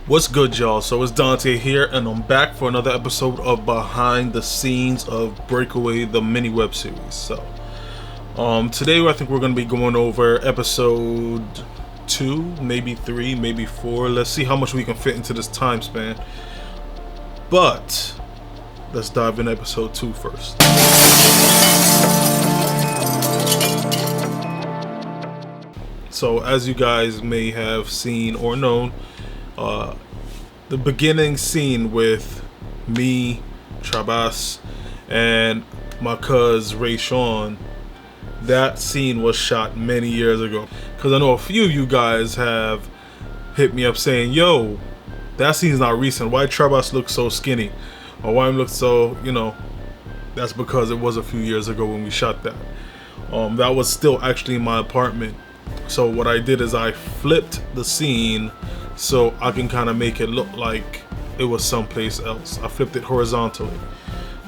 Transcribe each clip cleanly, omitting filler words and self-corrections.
What's good, y'all? So it's Dante here, and I'm back for another episode of Behind the Scenes of Breakaway, the mini web series. So, today I think we're going to be going over episode 2, maybe 3, maybe 4. Let's see how much we can fit into this time span. But let's dive into episode 2 first. So, as you guys may have seen or known, the beginning scene with me, Trabas, and my cuz Ray Sean, that scene was shot many years ago. Because I know a few of you guys have hit me up saying, yo, that scene's not recent. Why Trabas looks so skinny? Or why him look so, that's because it was a few years ago when we shot that. That was still actually in my apartment. So what I did is I flipped the scene so I can kind of make it look like it was someplace else. I flipped it horizontally.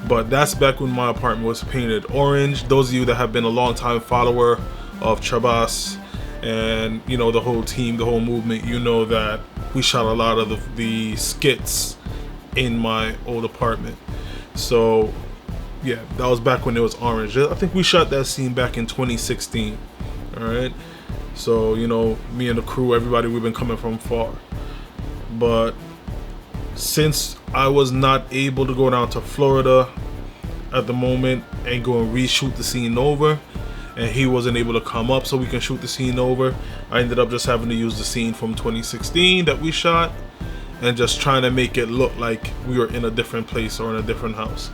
But that's back when my apartment was painted orange. Those of you that have been a long time follower of Trabas and the whole team, the whole movement, you know that we shot a lot of the skits in my old apartment. So yeah, that was back when it was orange. I think we shot that scene back in 2016. Alright. So, me and the crew, everybody, we've been coming from far. But since I was not able to go down to Florida at the moment and go and reshoot the scene over, and he wasn't able to come up so we can shoot the scene over, I ended up just having to use the scene from 2016 that we shot and just trying to make it look like we were in a different place or in a different house.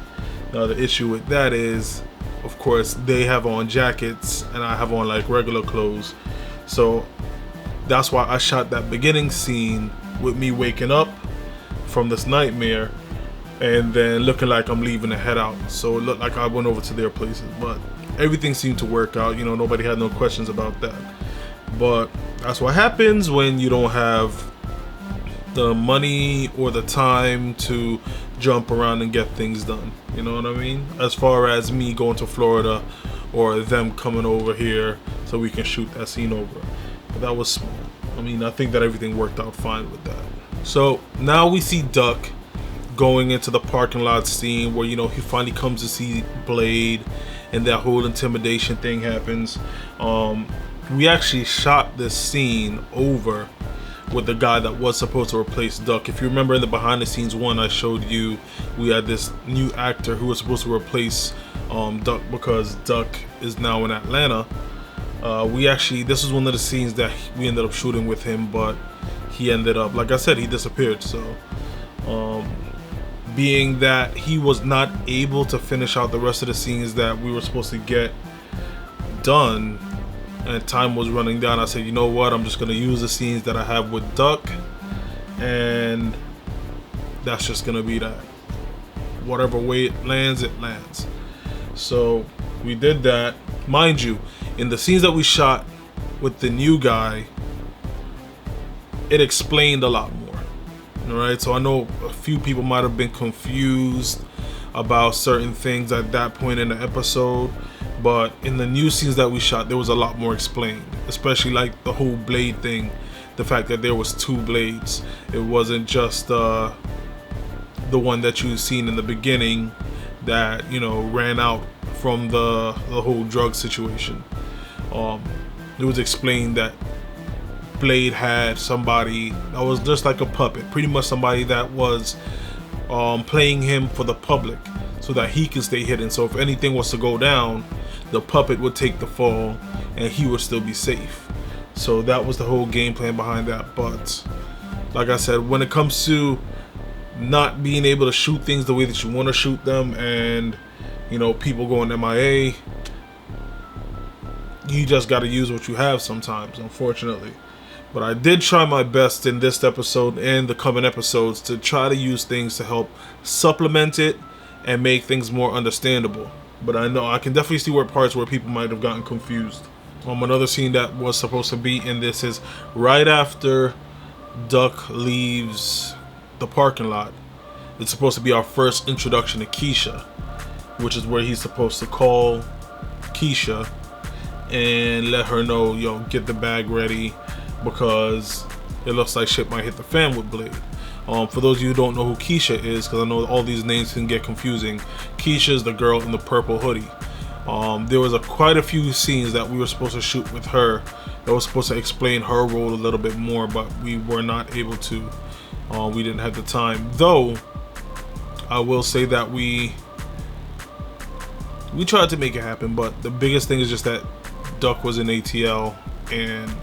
Now, the issue with that is, of course, they have on jackets and I have on like regular clothes. So that's why I shot that beginning scene with me waking up from this nightmare and then looking like I'm leaving to head out. So it looked like I went over to their places, but everything seemed to work out. Nobody had no questions about that. But that's what happens when you don't have the money or the time to jump around and get things done. You know what I mean? As far as me going to Florida or them coming over here so we can shoot that scene over. But that was small. I think that everything worked out fine with that. So now we see Duck going into the parking lot scene where, he finally comes to see Blade and that whole intimidation thing happens. We actually shot this scene over with the guy that was supposed to replace Duck. If you remember in the behind the scenes one I showed you, we had this new actor who was supposed to replace Duck because Duck is now in Atlanta. This was one of the scenes that we ended up shooting with him, but he ended up, like I said, he disappeared. So being that he was not able to finish out the rest of the scenes that we were supposed to get done and time was running down, I said, you know what, I'm just going to use the scenes that I have with Duck, and that's just going to be that. Whatever way it lands, it lands. So we did that. Mind you, in the scenes that we shot with the new guy, it explained a lot more. Alright, so I know a few people might have been confused about certain things at that point in the episode, but in the new scenes that we shot, there was a lot more explained, especially like the whole Blade thing, the fact that there was 2 Blades. It wasn't just the one that you seen in the beginning that ran out from the whole drug situation. It was explained that Blade had somebody that was just like a puppet, pretty much somebody that was playing him for the public so that he can stay hidden. So if anything was to go down, the puppet would take the fall and he would still be safe. So that was the whole game plan behind that. But like I said, when it comes to not being able to shoot things the way that you want to shoot them, and people going MIA, you just got to use what you have sometimes, unfortunately. But I did try my best in this episode and the coming episodes to try to use things to help supplement it and make things more understandable. But I know I can definitely see parts where people might have gotten confused. Another scene that was supposed to be in this is right after Duck leaves the parking lot. It's supposed to be our first introduction to Keisha, which is where he's supposed to call Keisha and let her know, get the bag ready, because it looks like shit might hit the fan with Blade. For those of you who don't know who Keisha is, because I know all these names can get confusing, Keisha is the girl in the purple hoodie. There was quite a few scenes that we were supposed to shoot with her that was supposed to explain her role a little bit more, but we were not able to. We didn't have the time. Though, I will say that we tried to make it happen, but the biggest thing is just that Duck was in ATL and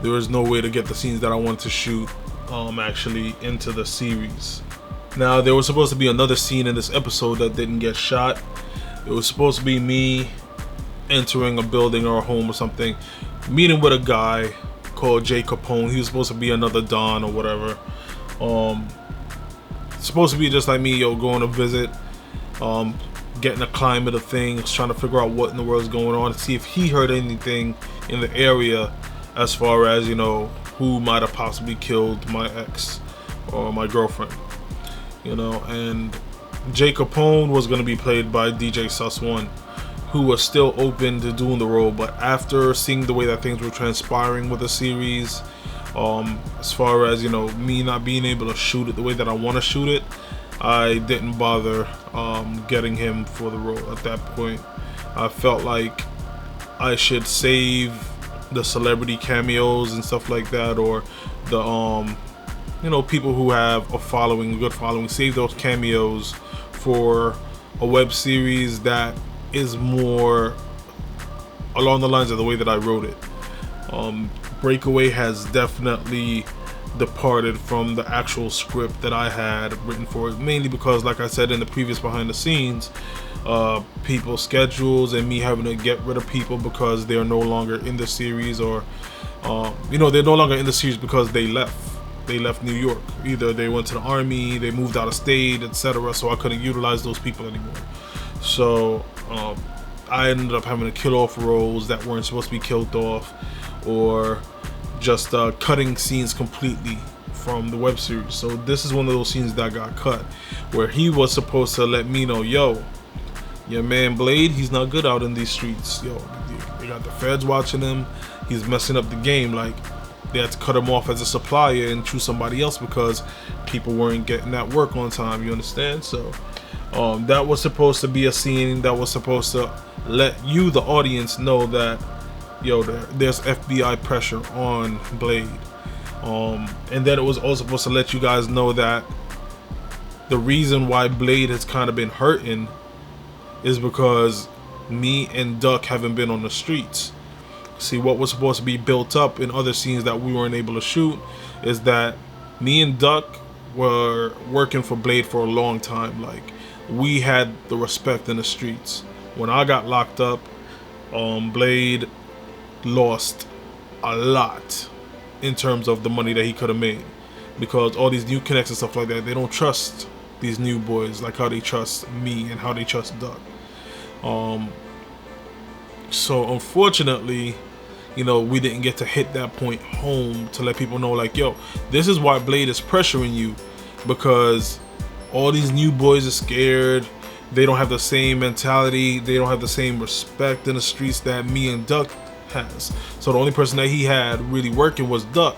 there was no way to get the scenes that I wanted to shoot actually into the series. Now, there was supposed to be another scene in this episode that didn't get shot. It was supposed to be me entering a building or a home or something, meeting with a guy called Jay Capone. He was supposed to be another Don or whatever. Supposed to be just like me, going to visit, getting a climate of things, trying to figure out what in the world is going on, to see if he heard anything in the area as far as, who might have possibly killed my ex or my girlfriend. And Jay Capone was going to be played by DJ Sus One, who was still open to doing the role, but after seeing the way that things were transpiring with the series, as far as me not being able to shoot it the way that I want to shoot it, I didn't bother getting him for the role. At that point, I felt like I should save the celebrity cameos and stuff like that, or the people who have a good following, save those cameos for a web series that is more along the lines of the way that I wrote it. Breakaway has definitely departed from the actual script that I had written for it, mainly because, like I said in the previous behind the scenes, people's schedules and me having to get rid of people because they're no longer in the series, or they're no longer in the series because they left New York. Either they went to the army, they moved out of state, etc., so I couldn't utilize those people anymore. So I ended up having to kill off roles that weren't supposed to be killed off, or just cutting scenes completely from the web series. So this is one of those scenes that got cut, where he was supposed to let me know, your man Blade, he's not good out in these streets. They got the feds watching him. He's messing up the game. Like, they had to cut him off as a supplier and choose somebody else because people weren't getting that work on time. You understand? So that was supposed to be a scene that was supposed to let you, the audience, know that there's FBI pressure on Blade. And then it was also supposed to let you guys know that the reason why Blade has kind of been hurting is because me and Duck haven't been on the streets. See, what was supposed to be built up in other scenes that we weren't able to shoot is that me and Duck were working for Blade for a long time. Like, we had the respect in the streets. When I got locked up, Blade lost a lot in terms of the money that he could have made, because all these new connects and stuff like that, they don't trust these new boys like how they trust me and how they trust Duck. So unfortunately, we didn't get to hit that point home to let people know, like, this is why Blade is pressuring you, because all these new boys are scared. They don't have the same mentality. They don't have the same respect in the streets that me and Duck has. So the only person that he had really working was Duck.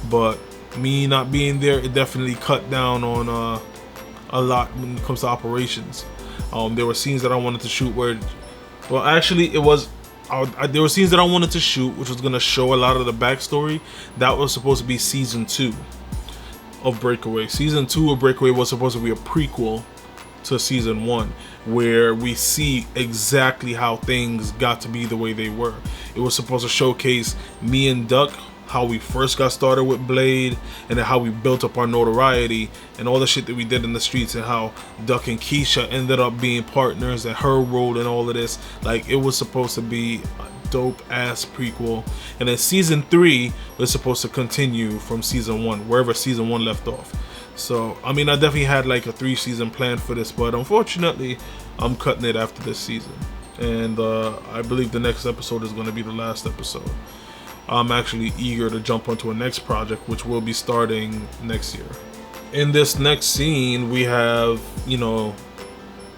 But me not being there, it definitely cut down on a lot when it comes to operations. There were scenes that I wanted to shoot where, well, actually, it was. There were scenes that I wanted to shoot, which was gonna show a lot of the backstory. That was supposed to be season 2 of Breakaway. Season 2 of Breakaway was supposed to be a prequel to season 1, where we see exactly how things got to be the way they were. It was supposed to showcase me and Duck, how we first got started with Blade, and then how we built up our notoriety and all the shit that we did in the streets, and how Duck and Keisha ended up being partners and her role in all of this. Like, it was supposed to be a dope ass prequel. And then season 3 was supposed to continue from season 1, wherever season 1 left off. So I mean, I definitely had like a 3-season plan for this, but unfortunately I'm cutting it after this season, and I believe the next episode is going to be the last episode. I'm actually eager to jump onto a next project, which will be starting next year. In this next scene, we have,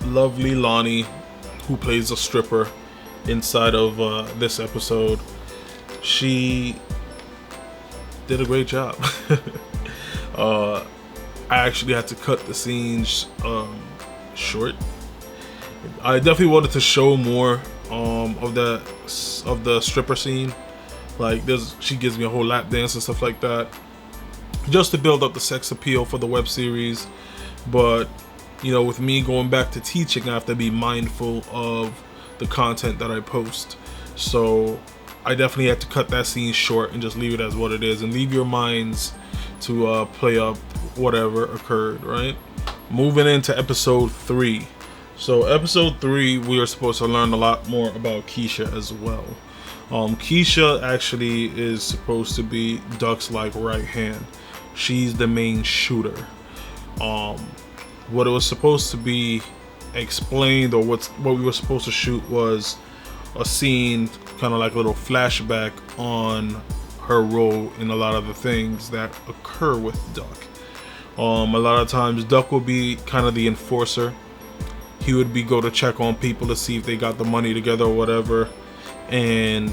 lovely Lonnie, who plays a stripper inside of this episode. She did a great job. I actually had to cut the scenes short. I definitely wanted to show more of the stripper scene. Like she gives me a whole lap dance and stuff like that, just to build up the sex appeal for the web series. But you know, with me going back to teaching, I have to be mindful of the content that I post. So I definitely had to cut that scene short and just leave it as what it is, and leave your minds to play up whatever occurred, right? Moving into episode 3. So episode 3, we are supposed to learn a lot more about Keisha as well. Keisha actually is supposed to be Duck's like right hand. She's the main shooter. What it was supposed to be explained, or what we were supposed to shoot, was a scene, kind of like a little flashback on her role in a lot of the things that occur with Duck. A lot of times Duck will be kind of the enforcer. He would go to check on people to see if they got the money together or whatever, and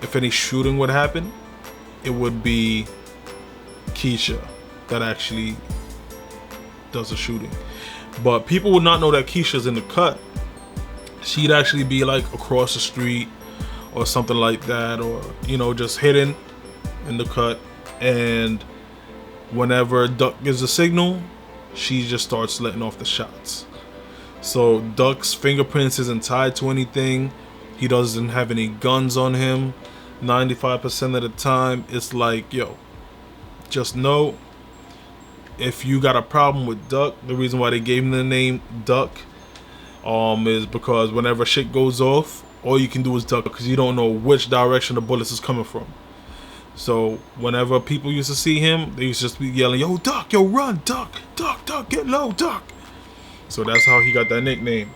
if any shooting would happen, it would be Keisha that actually does the shooting. But people would not know that Keisha's in the cut. She'd actually be like across the street or something like that, or you know, just hidden in the cut, and whenever Duck gives a signal, she just starts letting off the shots. So Duck's fingerprints isn't tied to anything. He doesn't have any guns on him. 95% of the time, it's like, yo, just know, if you got a problem with Duck, the reason why they gave him the name Duck is because whenever shit goes off, all you can do is duck, because you don't know which direction the bullets is coming from. So whenever people used to see him, they used to just be yelling, yo, Duck, yo, run, Duck, Duck, Duck, get low, Duck. So that's how he got that nickname.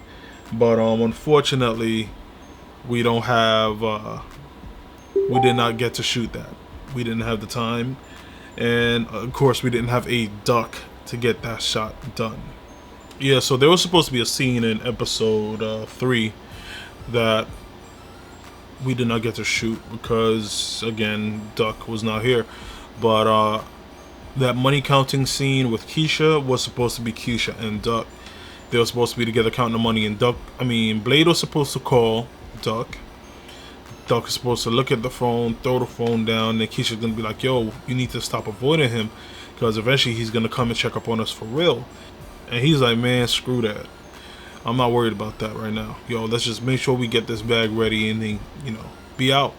But unfortunately, we don't have we did not get to shoot that. We didn't have the time, and of course we didn't have a Duck to get that shot done. Yeah, so there was supposed to be a scene in episode 3 that we did not get to shoot because, again, Duck was not here. But that money counting scene with Keisha was supposed to be Keisha and Duck. They were supposed to be together counting the money, and Blade was supposed to call Duck. Duck is supposed to look at the phone, throw the phone down, and Keisha's gonna be like, yo, you need to stop avoiding him, because eventually he's gonna come and check up on us for real. And he's like, man, screw that. I'm not worried about that right now. Yo, let's just make sure we get this bag ready and then, you know, be out.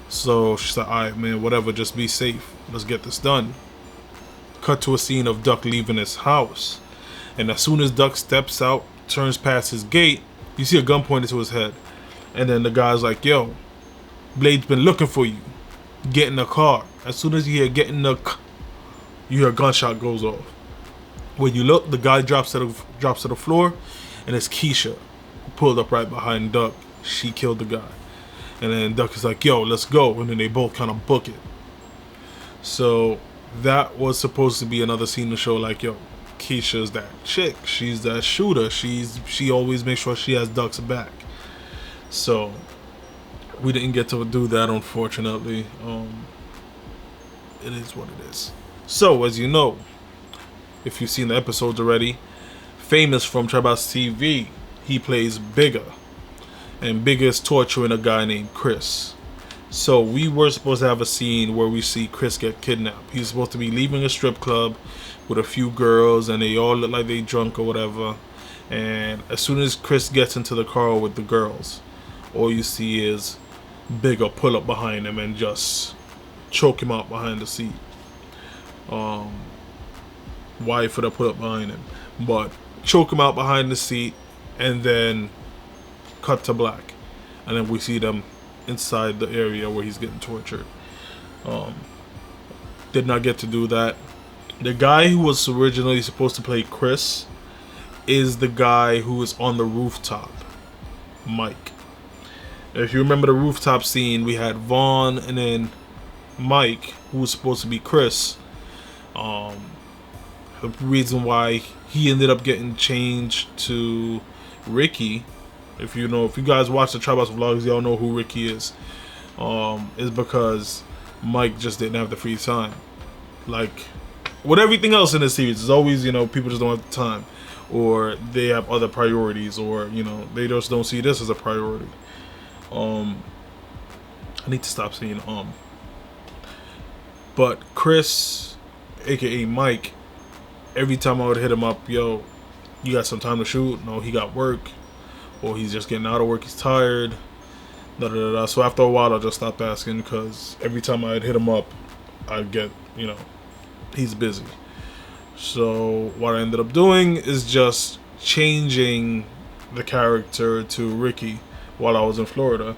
So she's like, alright, man, whatever, just be safe. Let's get this done. Cut to a scene of Duck leaving his house. And as soon as Duck steps out, turns past his gate, you see a gun pointed to his head. And then the guy's like, yo, Blade's been looking for you. Get in the car. As soon as you hear get in the car, you hear a gunshot goes off. When you look, the guy drops to the floor, and it's Keisha, pulled up right behind Duck. She killed the guy. And then Duck is like, yo, let's go. And then they both kind of book it. So that was supposed to be another scene to show, like, yo, Keisha's that chick. She's that shooter. She always makes sure she has Duck's back. So we didn't get to do that, unfortunately. It is what it is. So, as you know, if you've seen the episodes already, Famous from Trabas TV, he plays Bigger. And Bigger is torturing a guy named Chris. So we were supposed to have a scene where we see Chris get kidnapped. He's supposed to be leaving a strip club with a few girls, and they all look like they drunk or whatever. And as soon as Chris gets into the car with the girls, all you see is Bigger pull up behind him and just choke him out behind the seat. Wife would have put up behind him, but choke him out behind the seat, and then cut to black, and then we see them inside the area where he's getting tortured. Did not get to do that. The guy who was originally supposed to play Chris is the guy who is on the rooftop, Mike. If you remember the rooftop scene, we had Vaughn and then Mike, who was supposed to be Chris. The reason why he ended up getting changed to Ricky, if you guys watch the Tribals vlogs, y'all know who Ricky is because Mike just didn't have the free time. Like with everything else in the series, it's always, you know, people just don't have the time, or they have other priorities, or, you know, they just don't see this as a priority. I need to stop saying but Chris, aka Mike, every time I would hit him up, yo, you got some time to shoot? No, he got work, or he's just getting out of work, he's tired, da da da da. So after a while I just stopped asking, because every time I'd hit him up I'd get, you know, he's busy. So what I ended up doing is just changing the character to Ricky while I was in Florida,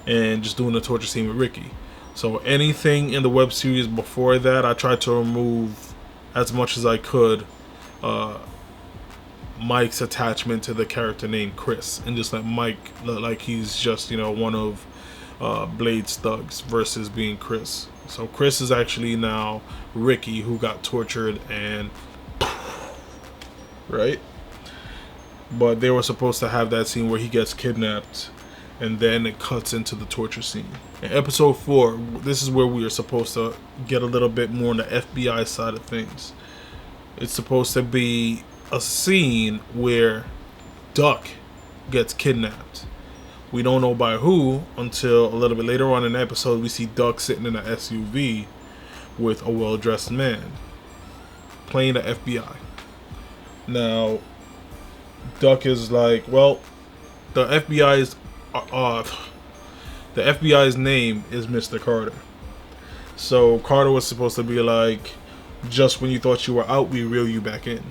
and just doing the torture scene with Ricky. So anything in the web series before that, I tried to remove as much as I could Mike's attachment to the character named Chris, and just let Mike look like he's just, you know, one of Blade's thugs versus being Chris. So Chris is actually now Ricky, who got tortured and right? But they were supposed to have that scene where he gets kidnapped, and then it cuts into the torture scene. In episode 4, this is where we are supposed to get a little bit more on the FBI side of things. It's supposed to be a scene where Duck gets kidnapped. We don't know by who until a little bit later on in the episode. We see Duck sitting in an SUV with a well-dressed man playing the FBI. Now, Duck is like, well, the FBI's name is Mr. Carter. So Carter was supposed to be like, just when you thought you were out, we reel you back in.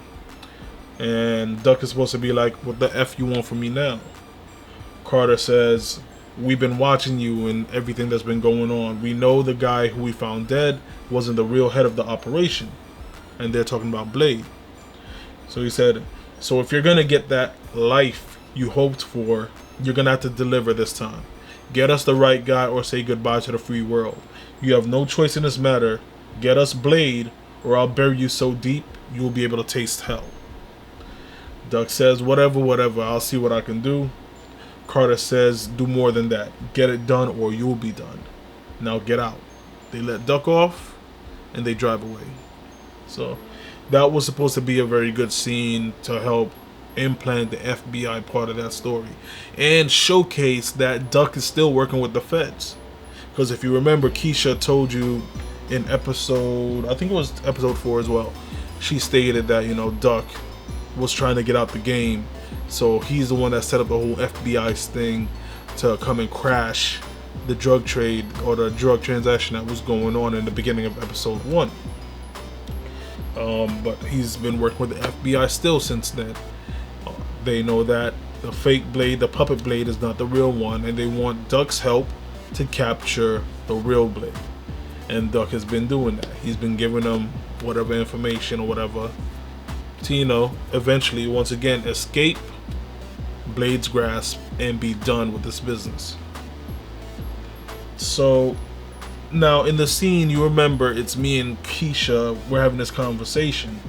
And Duck is supposed to be like, what the F you want from me now? Carter says, we've been watching you and everything that's been going on. We know the guy who we found dead wasn't the real head of the operation. And they're talking about Blade. So he said, so if you're going to get that life you hoped for, you're going to have to deliver this time. Get us the right guy or say goodbye to the free world. You have no choice in this matter. Get us Blade or I'll bury you so deep you will be able to taste hell. Duck says, whatever, I'll see what I can do. Carter says, do more than that. Get it done or you'll be done. Now get out. They let Duck off and they drive away. So that was supposed to be a very good scene to help implant the FBI part of that story and showcase that Duck is still working with the feds. Because if you remember, Keisha told you in episode, I think it was episode 4 as well, she stated that, you know, Duck was trying to get out the game, so he's the one that set up the whole FBI thing to come and crash the drug trade or the drug transaction that was going on in the beginning of episode 1. But he's been working with the FBI still since then. They know that the fake Blade, the puppet Blade, is not the real one, and they want Duck's help to capture the real Blade. And Duck has been doing that. He's been giving them whatever information or whatever to, you know, eventually, once again, escape Blade's grasp and be done with this business. So now in the scene, you remember, it's me and Keisha, we're having this conversation.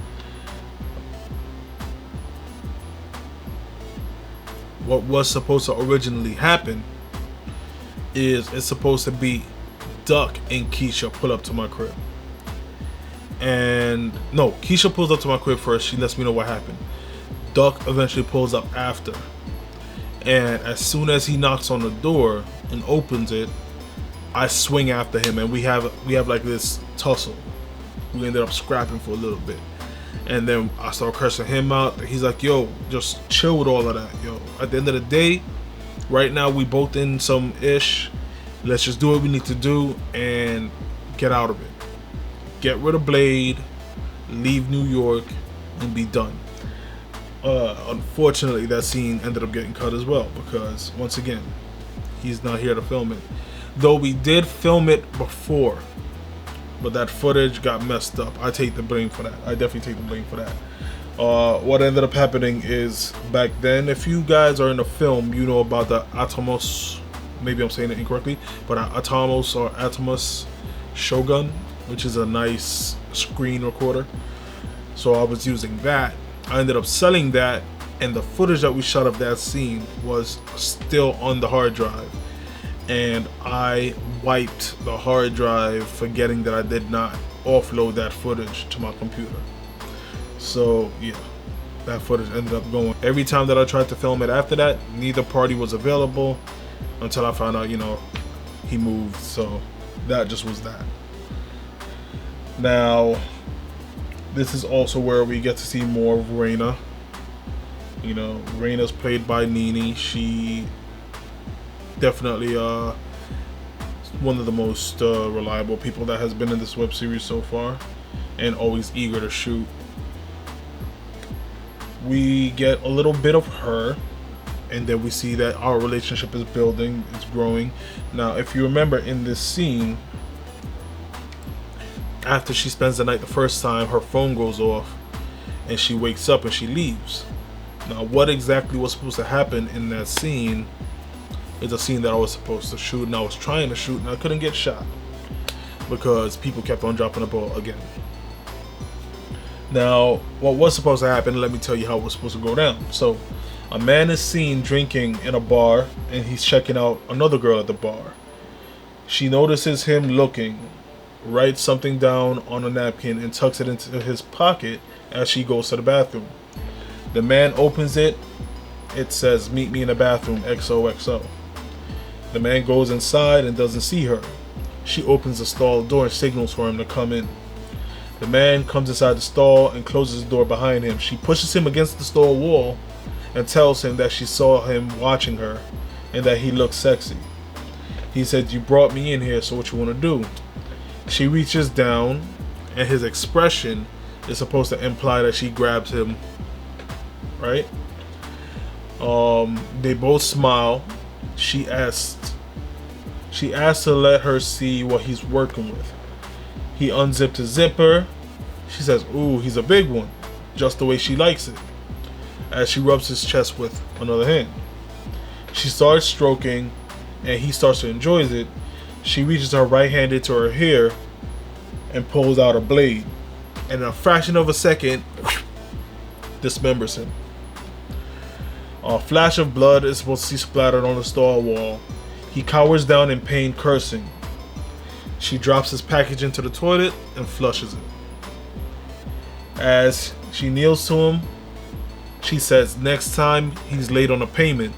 What was supposed to originally happen is it's supposed to be Duck and Keisha pull up to my crib. And no, Keisha pulls up to my crib first. She lets me know what happened. Duck eventually pulls up after. And as soon as he knocks on the door and opens it, I swing after him, and we have like this tussle. We ended up scrapping for a little bit. And then I start cursing him out. He's like, yo, just chill with all of that, yo. At the end of the day, right now we both in some ish. Let's just do what we need to do and get out of it. Get rid of Blade, leave New York, and be done. Unfortunately, that scene ended up getting cut as well, because once again, he's not here to film it. Though we did film it before, but that footage got messed up. I take the blame for that. I definitely take the blame for that. What ended up happening is, back then, if you guys are in the film, you know about the Atomos, maybe I'm saying it incorrectly, but Atomos or Atomos Shogun, which is a nice screen recorder. So I was using that. I ended up selling that, and the footage that we shot of that scene was still on the hard drive. and I wiped the hard drive, forgetting that I did not offload that footage to my computer. So yeah, that footage ended up going. Every time that I tried to film it after that, neither party was available until I found out, you know, he moved. So that just was that. Now, this is also where we get to see more of Reina. You know, Reina's played by Nini. She definitely one of the most reliable people that has been in this web series so far, and always eager to shoot. We get a little bit of her, and then we see that our relationship is building, it's growing. Now, if you remember in this scene, after she spends the night the first time, her phone goes off and she wakes up and she leaves. Now, what exactly was supposed to happen in that scene is a scene that I was supposed to shoot, and I was trying to shoot, and I couldn't get shot because people kept on dropping the ball again. Now, what was supposed to happen, let me tell you how it was supposed to go down. So, a man is seen drinking in a bar, and he's checking out another girl at the bar. She notices him looking, writes something down on a napkin, and tucks it into his pocket as she goes to the bathroom. The man opens it. It says, "Meet me in the bathroom, XOXO." The man goes inside and doesn't see her. She opens the stall door and signals for him to come in. The man comes inside the stall and closes the door behind him. She pushes him against the stall wall and tells him that she saw him watching her and that he looks sexy. He said, "You brought me in here, so what you want to do?" She reaches down, and his expression is supposed to imply that she grabs him, right? They both smile. She asks to let her see what he's working with. He unzipped his zipper. She says, "Ooh, he's a big one," just the way she likes it, as she rubs his chest with another hand. She starts stroking, and he starts to enjoy it. She reaches her right hand into her hair and pulls out a blade, and in a fraction of a second, dismembers him. A flash of blood is supposed to be splattered on the stall wall. He cowers down in pain, cursing. She drops his package into the toilet and flushes it. As she kneels to him, she says next time he's late on a payment,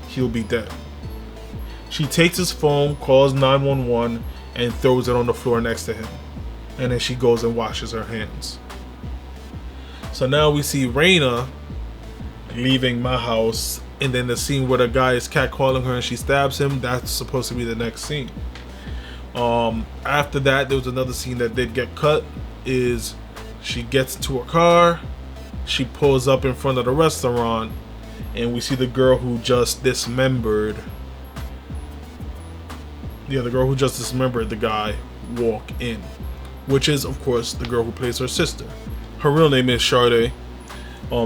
he'll be dead. She takes his phone, calls 911, and throws it on the floor next to him. And then she goes and washes her hands. So now we see Reina leaving my house, and then the scene where the guy is catcalling her and she stabs him, that's supposed to be the next scene. After that, there was another scene that did get cut. Is she gets into her car, she pulls up in front of the restaurant, and we see the girl who just dismembered the guy walk in, which is of course the girl who plays her sister. Her real name is Sade.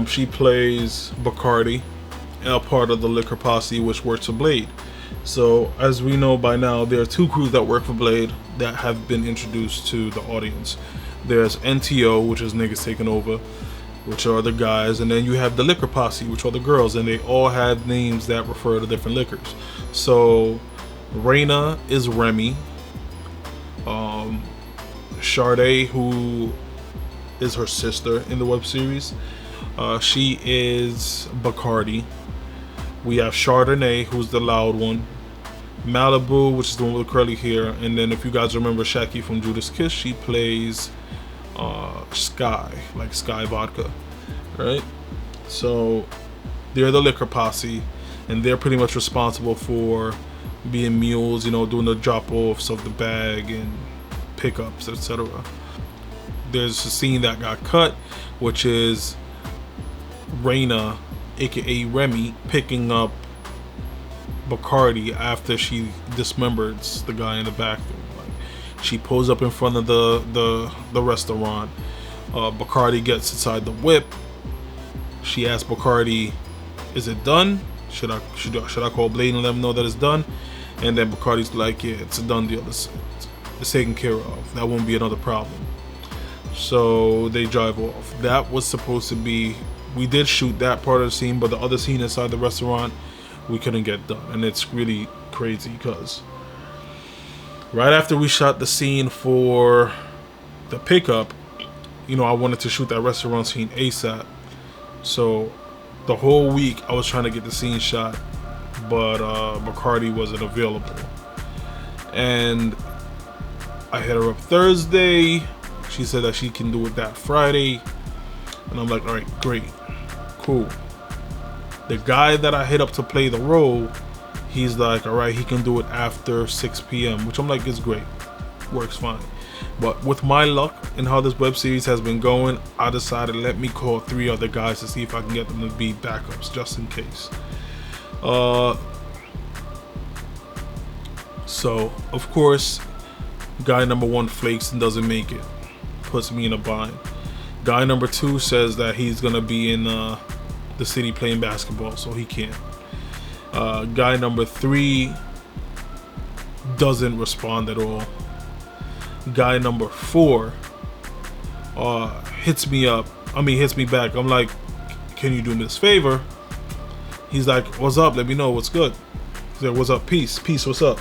She plays Bacardi, a part of the Liquor Posse, which works for Blade. So as we know by now, there are two crews that work for Blade that have been introduced to the audience. There's NTO, which is niggas taking over, which are the guys, and then you have the Liquor Posse, which are the girls, and they all have names that refer to different liquors. So Reina is Remy. Sade, who is her sister in the web series, she is Bacardi. We have Chardonnay, who's the loud one. Malibu, which is the one with the curly hair. And then if you guys remember Shaki from Judas Kiss, she plays Sky, like Sky Vodka, right? So they're the Liquor Posse, and they're pretty much responsible for being mules, you know, doing the drop-offs of the bag and pickups, etc. There's a scene that got cut, which is Reina, aka Remy, picking up Bacardi after she dismembers the guy in the bathroom. Like, she pulls up in front of the restaurant. Bacardi gets inside the whip. She asks Bacardi, "Is it done? Should I call Blade and let them know that it's done?" And then Bacardi's like, "Yeah, it's a done deal. It's taken care of. That won't be another problem." So they drive off. That was supposed to be, we did shoot that part of the scene, but the other scene inside the restaurant we couldn't get done, and it's really crazy because right after we shot the scene for the pickup, you know, I wanted to shoot that restaurant scene ASAP. So the whole week I was trying to get the scene shot, but McCarty wasn't available. And I hit her up Thursday. She said that she can do it that Friday. And I'm like, all right, great, cool. The guy that I hit up to play the role, he's like, all right, he can do it after 6 p.m., which I'm like, is great, works fine. But with my luck and how this web series has been going, I decided let me call 3 other guys to see if I can get them to be backups just in case. So of course, guy number 1 flakes and doesn't make it, puts me in a bind. Guy number 2 says that he's gonna be in the city playing basketball, so he can't. Guy number 3 doesn't respond at all. Guy number 4 hits me back. I'm like, can you do me this favor? He's like, what's up? Let me know what's good. He's like, what's up? Peace, what's up?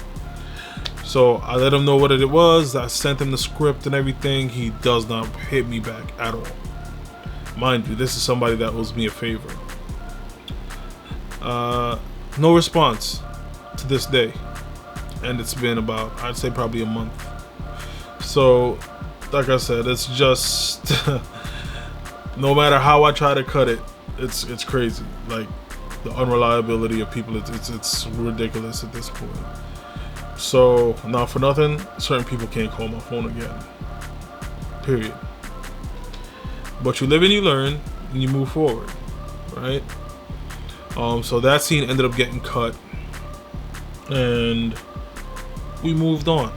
So I let him know what it was. I sent him the script and everything. He does not hit me back at all. Mind you, this is somebody that owes me a favor. No response to this day. And it's been about, I'd say probably a month. So, like I said, it's just, no matter how I try to cut it, it's crazy. Like, the unreliability of people, it's ridiculous at this point. So, not for nothing, certain people can't call my phone again. Period. But you live and you learn, and you move forward, right? So that scene ended up getting cut, and we moved on.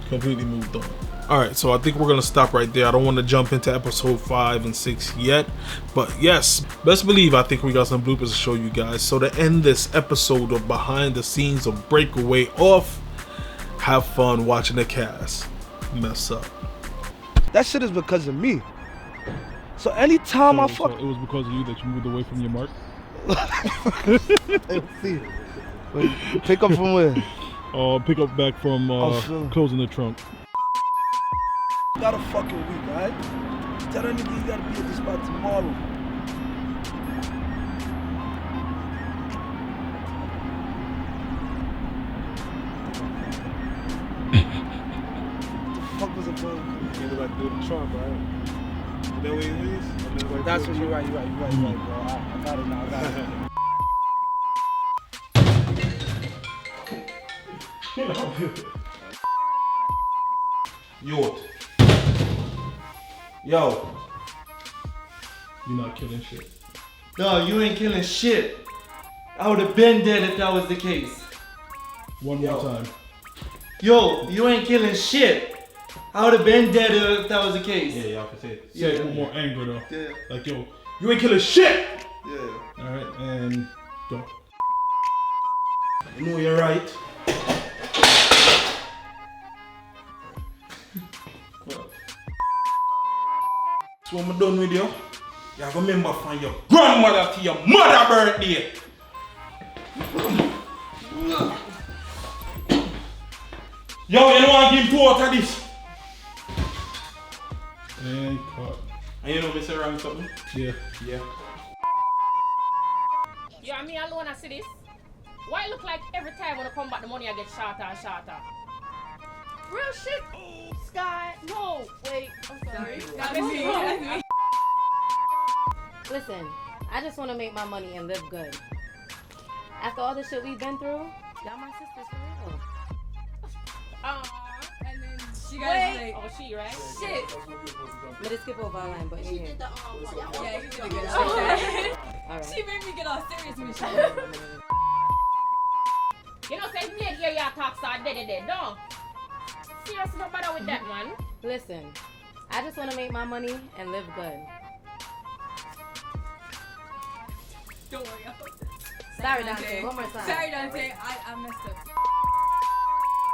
Completely moved on. Alright, so I think we're gonna stop right there. I don't want to jump into episode 5 and 6 yet, but yes, best believe I think we got some bloopers to show you guys. So to end this episode of behind the scenes of Breakaway off, have fun watching the cast mess up. That shit is because of me. So anytime I fuck, so it was because of you that you moved away from your mark? let's see. Wait, pick up from where? Pick up back from closing the trunk. You got a fucking week, alright? Tell that nigga you gotta be at the spot tomorrow. What the fuck was it going? You about to do the trunk, right? Is that what it is? That's what you're right, bro. I got it now, I got it. Yo. You're not killing shit. No, you ain't killing shit. I would have been dead if that was the case. One more time. Yo, you ain't killing shit. I would have been dead if that was the case. Yeah, y'all can say it. Say it with more anger though. Yeah. Like, yo, you ain't killing shit! Yeah. Alright, and go. I know you're right. So when I'm done with you, you're gonna remember from your grandmother to your mother birthday. Yo, you don't want to give 2 out of this? And cut. And you know me say wrong something? Yeah. Yeah. Yeah, me alone I see this. Why it look like every time when I come back the money I get shorter and shorter? Real shit. Sky. No. Wait. I'm sorry. That's me. Listen, I just want to make my money and live good. After all the shit we've been through, y'all my sisters for real. And then She got like, oh, she, right? shit. Let it skip over our line, but She yeah. did the yeah, you did a good job. Alright. She made me get all serious with shit. You know, say me here, your talks are dead. No. Seriously, no bother with that, man. Listen, I just want to make my money and live good. Don't worry. Sorry, Dante. One more time. Sorry, Dante. I messed up.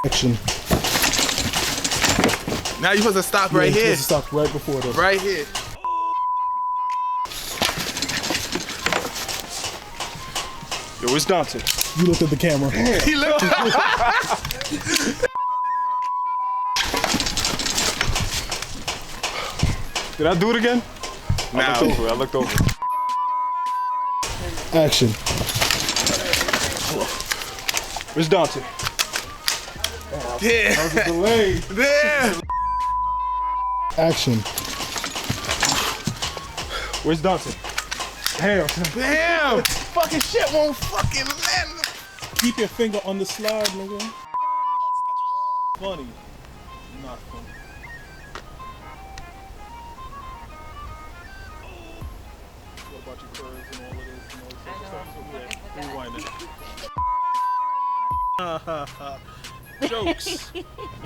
Action. Now you supposed to stop right here. Stop right before the. Right here. Yo, it's Dante. You looked at the camera. He looked. Did I do it again? Nah. I looked over. Action. Where's Dante? Yeah. Delayed. Damn. Action. Where's Dante? Damn. Damn. Fucking shit won't fucking land. Keep your finger on the slide, nigga. Funny. Not funny. What about your curves and all of this? You know, rewind it. Jokes.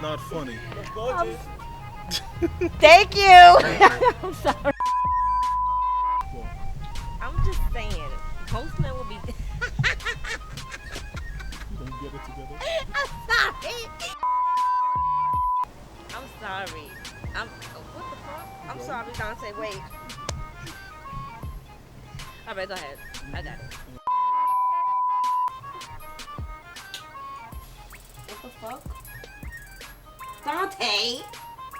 Not funny. Thank you. I'm sorry. I'm just saying, most men will be. You don't get it together. I'm sorry. I'm sorry. What the fuck? I'm sorry, Dante. Wait. All right, go ahead. I got it. What the fuck? Dante.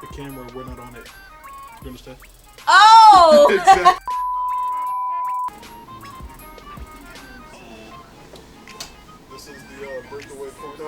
The camera, we're not on it. You understand? Oh! This is the breakaway photo.